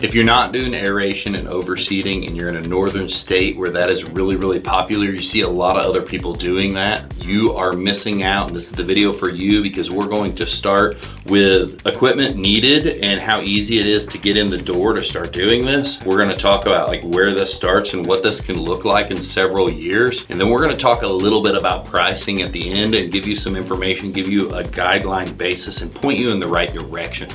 If you're not doing aeration and overseeding and you're in a northern state where that is really, really popular, you see a lot of other people doing that, you are missing out. And this is the video for you because we're going to start with equipment needed and how easy it is to get in the door to start doing this. We're gonna talk about like where this starts and what this can look like in several years. And then we're gonna talk a little bit about pricing at the end and give you some information, give you a guideline basis and point you in the right direction.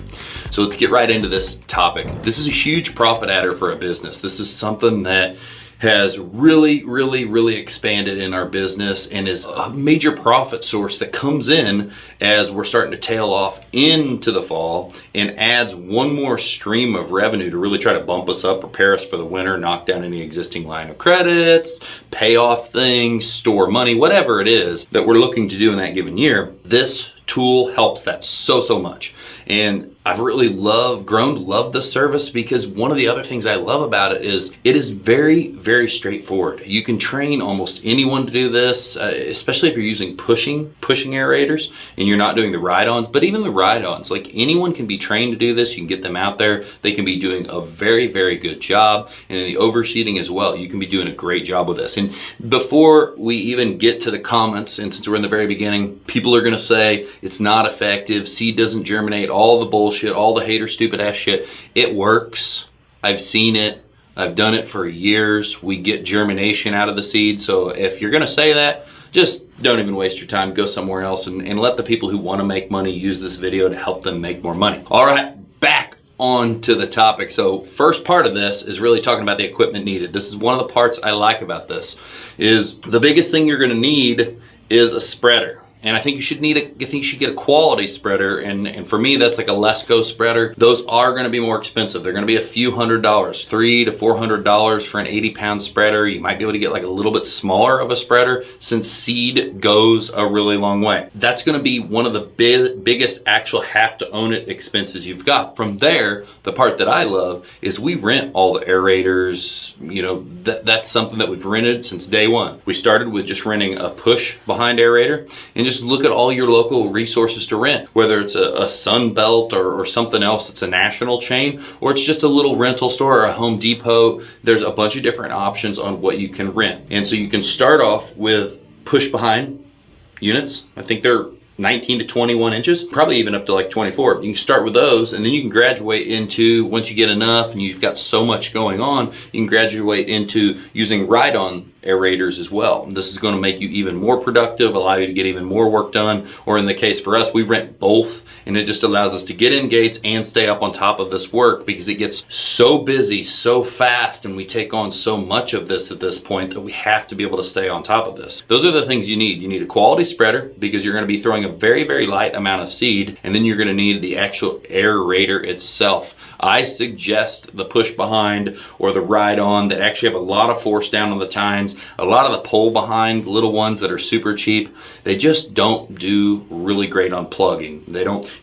So let's get right into this topic. This is a huge profit adder for a business. This is something that has really expanded in our business and is a major profit source that comes in as we're starting to tail off into the fall and adds one more stream of revenue to really try to bump us up, prepare us for the winter, knock down any existing line of credits, pay off things, store money, whatever it is that we're looking to do in that given year. This tool helps that so much. And I've really grown to love this service because one of the other things I love about it is very straightforward. You can train almost anyone to do this, especially if you're using pushing aerators and you're not doing the ride-ons, but even the ride-ons, like anyone can be trained to do this. You can get them out there. They can be doing a very good job. And then the overseeding as well. You can be doing a great job with this. And before we even get to the comments, and since we're in the very beginning, people are gonna say it's not effective, seed doesn't germinate, all the bullshit, all the hater stupid ass shit. It works. I've seen it. I've done it for years. We get germination out of the seed. So if you're gonna say that, just don't even waste your time. Go somewhere else and let the people who wanna make money use this video to help them make more money. All right, back on to the topic. So first part of this is really talking about the equipment needed. This is one of the parts I like about this, is the biggest thing you're gonna need is a spreader. And I think you should get a quality spreader. And for me, that's like a Lesco spreader. Those are gonna be more expensive. They're gonna be a few $100s, $300 to $400 for an 80-pound spreader. You might be able to get like a little bit smaller of a spreader since seed goes a really long way. That's gonna be one of the biggest actual have to own it expenses you've got. From there, the part that I love is we rent all the aerators. You know, that's something that we've rented since day one. We started with just renting a push behind aerator and just look at all your local resources to rent, whether it's a Sunbelt or something else that's a national chain, or it's just a little rental store or a Home Depot. There's a bunch of different options on what you can rent. And so you can start off with push behind units. I think they're 19 to 21 inches, probably even up to like 24. You can start with those and then you can graduate into, once you get enough and you've got so much going on, you can graduate into using ride-on aerators as well. And this is going to make you even more productive, allow you to get even more work done. Or in the case for us, we rent both and it just allows us to get in gates and stay up on top of this work because it gets so busy so fast and we take on so much of this at this point that we have to be able to stay on top of this. Those are the things you need. You need a quality spreader because you're going to be throwing a very light amount of seed, and then you're going to need the actual aerator itself. I suggest the push behind or the ride on that actually have a lot of force down on the tines. A lot of the pull behind little ones that are super cheap, they just don't do really great on plugging.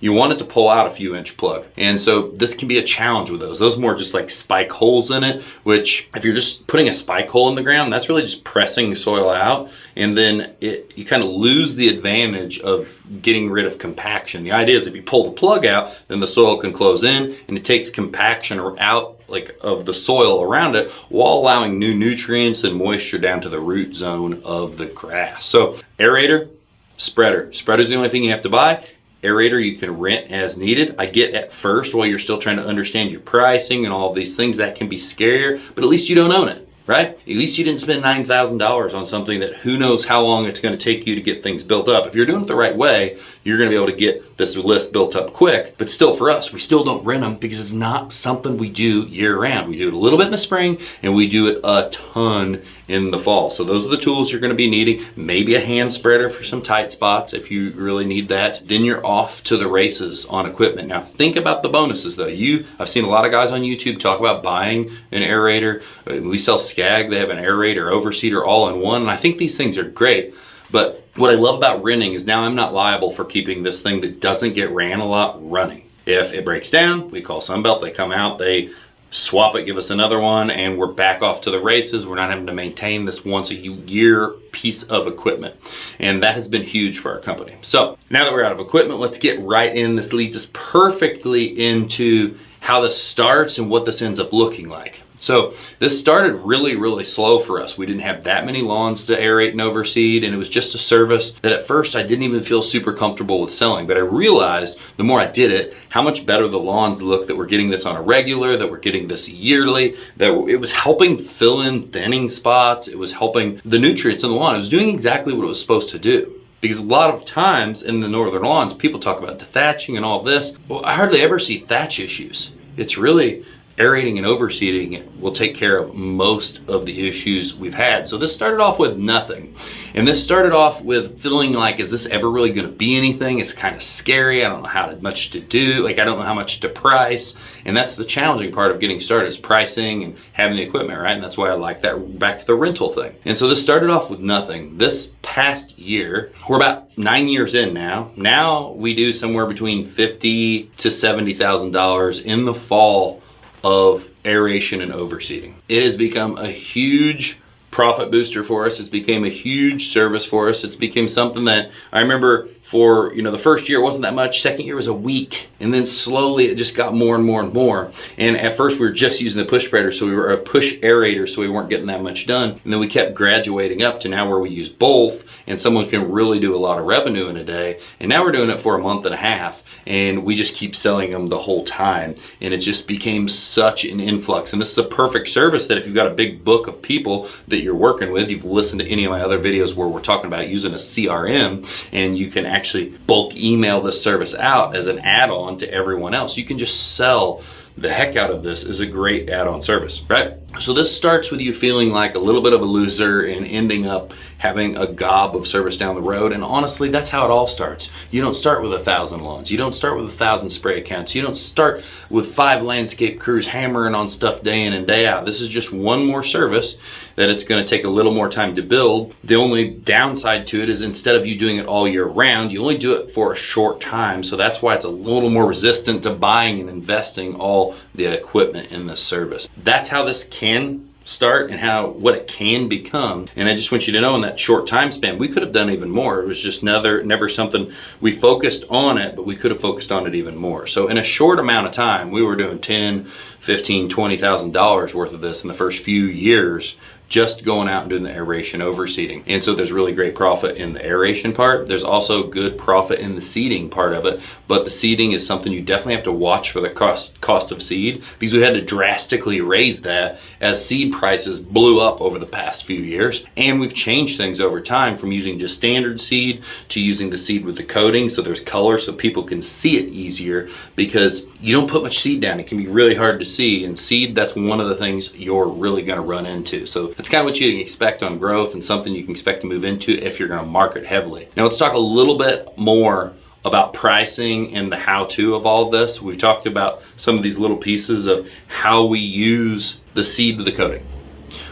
You want it to pull out a few inch plug. And so this can be a challenge with those. Those more just like spike holes in it, which if you're just putting a spike hole in the ground, that's really just pressing soil out. And then you kind of lose the advantage of getting rid of compaction. The idea is if you pull the plug out, then the soil can close in and it takes compaction out like of the soil around it while allowing new nutrients and moisture down to the root zone of the grass. So aerator, spreader. Spreader is the only thing you have to buy. Aerator you can rent as needed. I get at first while you're still trying to understand your pricing and all of these things that can be scarier, but at least you don't own it. Right? At least you didn't spend $9,000 on something that who knows how long it's going to take you to get things built up. If you're doing it the right way, you're going to be able to get this list built up quick. But still for us, we still don't rent them because it's not something we do year round. We do it a little bit in the spring and we do it a ton in the fall. So those are the tools you're going to be needing. Maybe a hand spreader for some tight spots if you really need that. Then you're off to the races on equipment. Now think about the bonuses though. I've seen a lot of guys on YouTube talk about buying an aerator. We sell Skag, they have an aerator, overseeder all in one. And I think these things are great. But what I love about renting is now I'm not liable for keeping this thing that doesn't get ran a lot running. If it breaks down, we call Sunbelt, they come out, they swap it, give us another one, and we're back off to the races. We're not having to maintain this once a year piece of equipment. And that has been huge for our company. So now that we're out of equipment, let's get right in. This leads us perfectly into how this starts and what this ends up looking like. So this started really, really slow for us. We didn't have that many lawns to aerate and overseed, and it was just a service that at first I didn't even feel super comfortable with selling. But I realized the more I did it, how much better the lawns look, that we're getting this on a regular, that we're getting this yearly, that it was helping fill in thinning spots. It was helping the nutrients in the lawn. It was doing exactly what it was supposed to do. Because a lot of times in the northern lawns, people talk about the thatching and all this. Well, I hardly ever see thatch issues. It's really aerating and overseeding will take care of most of the issues we've had. So this started off with nothing. And this started off with feeling like, is this ever really going to be anything? It's kind of scary. I don't know how much to do. Like, I don't know how much to price. And that's the challenging part of getting started, is pricing and having the equipment, right? And that's why I like that, back to the rental thing. And so this started off with nothing. This past year, we're about 9 years in now. Now we do somewhere between $50,000 to $70,000 in the fall of aeration and overseeding. It has become a huge profit booster for us. It's became a huge service for us. It's became something that I remember for, the first year it wasn't that much, second year was a week, and then slowly it just got more and more and more. And at first we were just using the push spreader, so we were a push aerator, so we weren't getting that much done. And then we kept graduating up to now where we use both, and someone can really do a lot of revenue in a day. And now we're doing it for a month and a half, and we just keep selling them the whole time. And it just became such an influx. And this is a perfect service that if you've got a big book of people that you're working with, you've listened to any of my other videos where we're talking about using a CRM, and you can actually bulk email this service out as an add-on to everyone else. You can just sell the heck out of this. Is a great add-on service, right? So this starts with you feeling like a little bit of a loser and ending up having a gob of service down the road. And honestly, that's how it all starts. You don't start with 1,000 lawns. You don't start with 1,000 spray accounts. You don't start with 5 landscape crews hammering on stuff day in and day out. This is just one more service that it's going to take a little more time to build. The only downside to it is instead of you doing it all year round, you only do it for a short time. So that's why it's a little more resistant to buying and investing all the equipment in this service. That's how this can start and what it can become. And I just want you to know, in that short time span, we could have done even more. It was just never something we focused on it, but we could have focused on it even more. So in a short amount of time, we were doing $10,000, $15,000, $20,000 worth of this in the first few years, just going out and doing the aeration overseeding. And so there's really great profit in the aeration part. There's also good profit in the seeding part of it, but the seeding is something you definitely have to watch for the cost of seed, because we had to drastically raise that as seed prices blew up over the past few years. And we've changed things over time from using just standard seed to using the seed with the coating, so there's color so people can see it easier, because you don't put much seed down. It can be really hard to see, and seed, that's one of the things you're really going to run into. So that's kind of what you can expect on growth, and something you can expect to move into if you're going to market heavily. Now let's talk a little bit more about pricing and the how-to of all of this. We've talked about some of these little pieces of how we use the seed with the coating.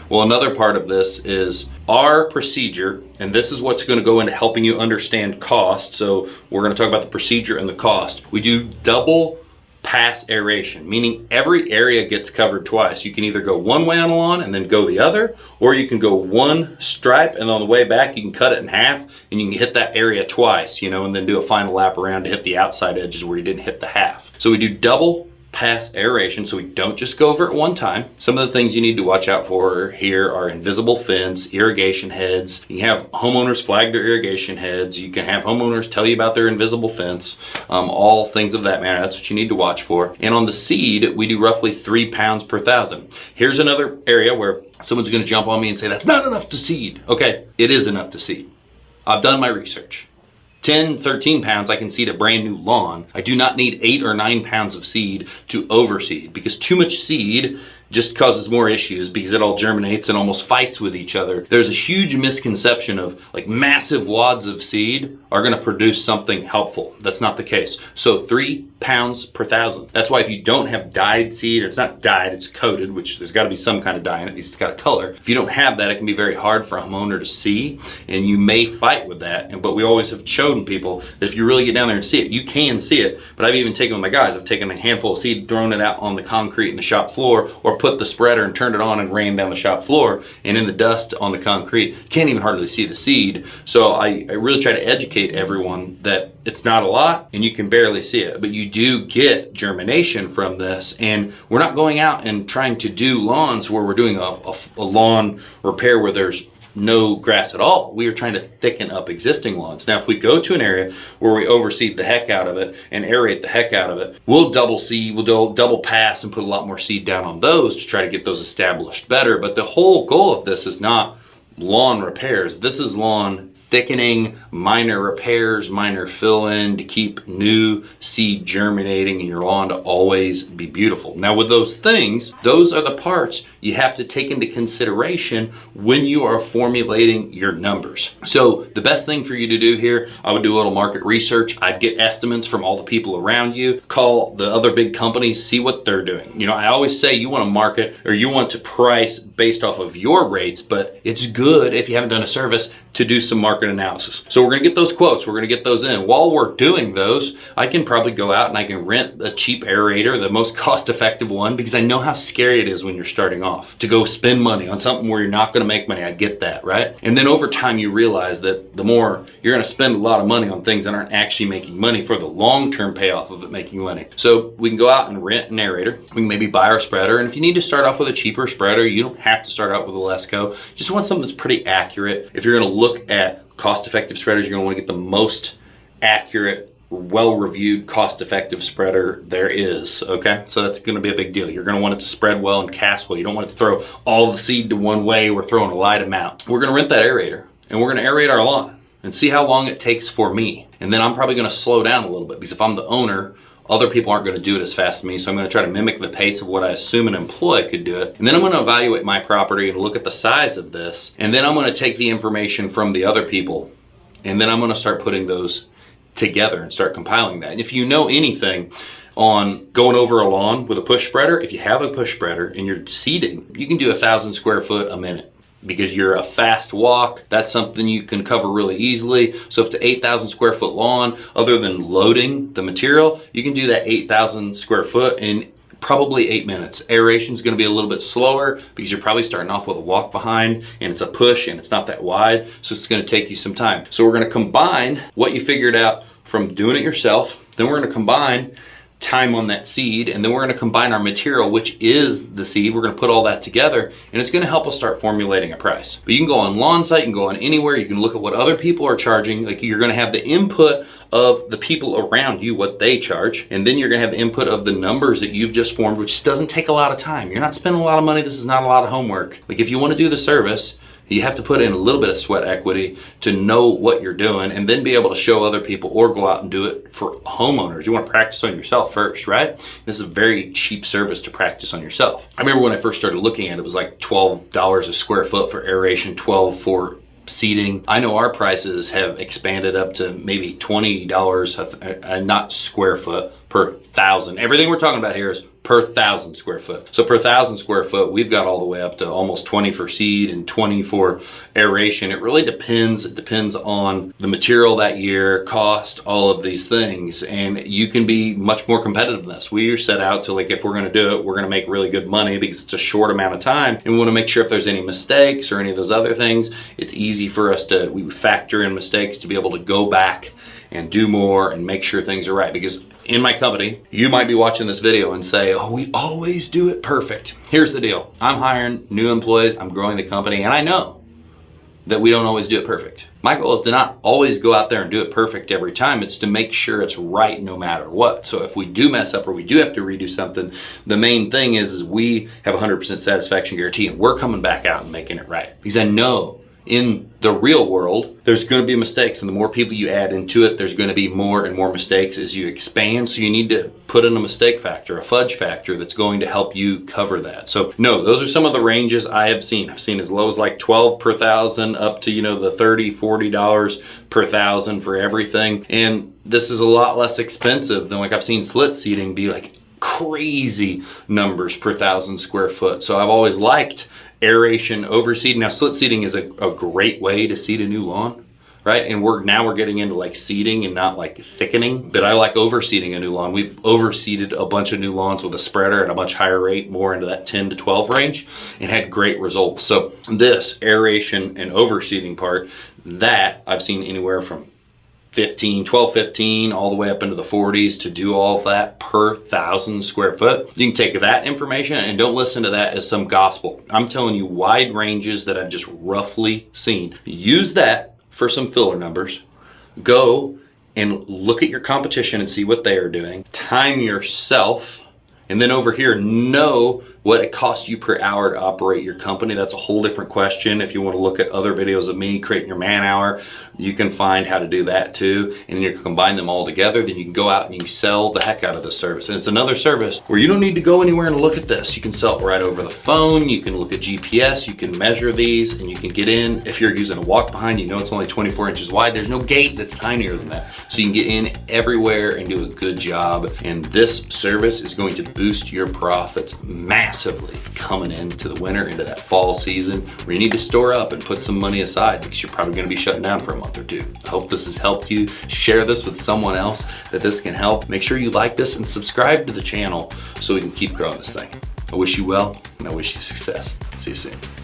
Well, another part of this is our procedure, and this is what's going to go into helping you understand cost. So we're going to talk about the procedure and the cost. We do double pass aeration, meaning every area gets covered twice. You can either go one way on the lawn and then go the other, or you can go one stripe and on the way back you can cut it in half and you can hit that area twice, and then do a final lap around to hit the outside edges where you didn't hit the half. So we do double pass aeration, so we don't just go over it one time. Some of the things you need to watch out for here are invisible fence, irrigation heads. You can have homeowners flag their irrigation heads. You can have homeowners tell you about their invisible fence, all things of that manner. That's what you need to watch for. And on the seed, we do roughly 3 pounds per 1,000. Here's another area where someone's going to jump on me and say, that's not enough to seed. Okay, it is enough to seed. I've done my research. 10, 13 pounds, I can seed a brand new lawn. I do not need 8 or 9 pounds of seed to overseed, because too much seed just causes more issues because it all germinates and almost fights with each other. There's a huge misconception of like massive wads of seed are going to produce something helpful. That's not the case. So 3 pounds per 1,000. That's why if you don't have dyed seed, or it's not dyed, it's coated, which there's got to be some kind of dye in it because it's got a color. If you don't have that, it can be very hard for a homeowner to see, and you may fight with that. But we always have shown people that if you really get down there and see it, you can see it. But I've even taken with my guys, I've taken a handful of seed, thrown it out on the concrete in the shop floor, or put the spreader and turned it on and ran down the shop floor, and in the dust on the concrete, can't even hardly see the seed. So I really try to educate everyone that it's not a lot and you can barely see it, but you do get germination from this. And we're not going out and trying to do lawns where we're doing a lawn repair where there's no grass at all. We are trying to thicken up existing lawns. Now, if we go to an area where we overseed the heck out of it and aerate the heck out of it, we'll double seed, we'll double pass and put a lot more seed down on those to try to get those established better. But the whole goal of this is not lawn repairs. This is lawn thickening, minor repairs, minor fill-in to keep new seed germinating in your lawn to always be beautiful. Now with those things, those are the parts you have to take into consideration when you are formulating your numbers. So the best thing for you to do here, I would do a little market research. I'd get estimates from all the people around you, call the other big companies, see what they're doing. You know, I always say you want to market or you want to price based off of your rates, but it's good if you haven't done a service to do some market analysis. So we're gonna get those quotes, we're gonna get those in. While we're doing those, I can probably go out and I can rent a cheap aerator, the most cost-effective one, because I know how scary it is when you're starting off to go spend money on something where you're not gonna make money. I get that, right? And then over time you realize that the more you're gonna spend a lot of money on things that aren't actually making money for the long-term payoff of it making money. So we can go out and rent an aerator. We can maybe buy our spreader. And if you need to start off with a cheaper spreader, you don't have to start out with a Lesco. Just want something that's pretty accurate. If you're gonna look at cost-effective spreaders, you're gonna wanna get the most accurate, well-reviewed, cost-effective spreader there is, okay? So that's gonna be a big deal. You're gonna want it to spread well and cast well. You don't want it to throw all the seed to one way. We're throwing a light amount. We're gonna rent that aerator and we're gonna aerate our lawn and see how long it takes for me. And then I'm probably gonna slow down a little bit because if I'm the owner, other people aren't gonna do it as fast as me, so I'm gonna try to mimic the pace of what I assume an employee could do it. And then I'm gonna evaluate my property and look at the size of this, and then I'm gonna take the information from the other people, and then I'm gonna start putting those together and start compiling that. And if you know anything on going over a lawn with a push spreader, if you have a push spreader and you're seeding, you can do 1,000 square foot a minute. Because you're a fast walk, that's something you can cover really easily. So if it's an 8,000 square foot lawn, other than loading the material, you can do that 8,000 square foot in probably 8 minutes. Aeration is gonna be a little bit slower because you're probably starting off with a walk behind and it's a push and it's not that wide, so it's gonna take you some time. So we're gonna combine what you figured out from doing it yourself, then we're gonna combine time on that seed, and then we're going to combine our material, which is the seed. We're going to put all that together, and it's going to help us start formulating a price. But you can go on lawn site, you can go on anywhere, you can look at what other people are charging. Like, you're going to have the input of the people around you, what they charge, and then you're going to have the input of the numbers that you've just formed, which doesn't take a lot of time. You're not spending a lot of money. This is not a lot of homework. Like, if you want to do the service, you have to put in a little bit of sweat equity to know what you're doing and then be able to show other people or go out and do it for homeowners. You want to practice on yourself first, right? This is a very cheap service to practice on yourself. I remember when I first started looking at it, it was like $12 a square foot for aeration, $12 for seeding. I know our prices have expanded up to maybe $20, not square foot, per 1,000. Everything we're talking about here is per 1,000 square foot. So per 1,000 square foot, we've got all the way up to almost 20 for seed and 20 for aeration. It really depends. It depends on the material that year, cost, all of these things. And you can be much more competitive than this. We are set out to, like, if we're gonna do it, we're gonna make really good money because it's a short amount of time. And we wanna make sure if there's any mistakes or any of those other things, it's easy for us to, we factor in mistakes to be able to go back and do more and make sure things are right. Because in my company, you might be watching this video and say, oh, we always do it perfect. Here's the deal. I'm hiring new employees, I'm growing the company, and I know that we don't always do it perfect. My goal is to not always go out there and do it perfect every time. It's to make sure it's right no matter what. So if we do mess up or we do have to redo something, the main thing is we have a 100% satisfaction guarantee and we're coming back out and making it right. Because I know in the real world, there's going to be mistakes, and the more people you add into it, there's going to be more and more mistakes as you expand. So you need to put in a mistake factor, a fudge factor that's going to help you cover that. So no, those are some of the ranges I have seen. I've seen as low as like 12 per 1,000 up to, you know, the $30, $40 per 1,000 for everything. And this is a lot less expensive than, like, I've seen slit seeding be like crazy numbers per 1,000 square foot. So I've always liked aeration, overseeding. Now, slit seeding is a great way to seed a new lawn. right? And now we're getting into like seeding and not like thickening. But I like overseeding a new lawn. We've overseeded a bunch of new lawns with a spreader at a much higher rate, more into that 10 to 12 range, and had great results. So this aeration and overseeding part, that I've seen anywhere from 12, 15, all the way up into the 40s to do all of that per 1,000 square foot. You can take that information and don't listen to that as some gospel. I'm telling you wide ranges that I've just roughly seen. Use that for some filler numbers. Go and look at your competition and see what they are doing. Time yourself. And then over here, know what it costs you per hour to operate your company. That's a whole different question. If you want to look at other videos of me creating your man hour, you can find how to do that too. And then you can combine them all together. Then you can go out and you can sell the heck out of this service. And it's another service where you don't need to go anywhere and look at this. You can sell it right over the phone. You can look at GPS. You can measure these and you can get in. If you're using a walk behind, you know it's only 24 inches wide. There's no gate that's tinier than that. So you can get in everywhere and do a good job. And this service is going to boost your profits massively coming into the winter, into that fall season where you need to store up and put some money aside because you're probably going to be shutting down for a month or two. I hope this has helped you. Share this with someone else that this can help. Make sure you like this and subscribe to the channel so we can keep growing this thing. I wish you well and I wish you success. See you soon.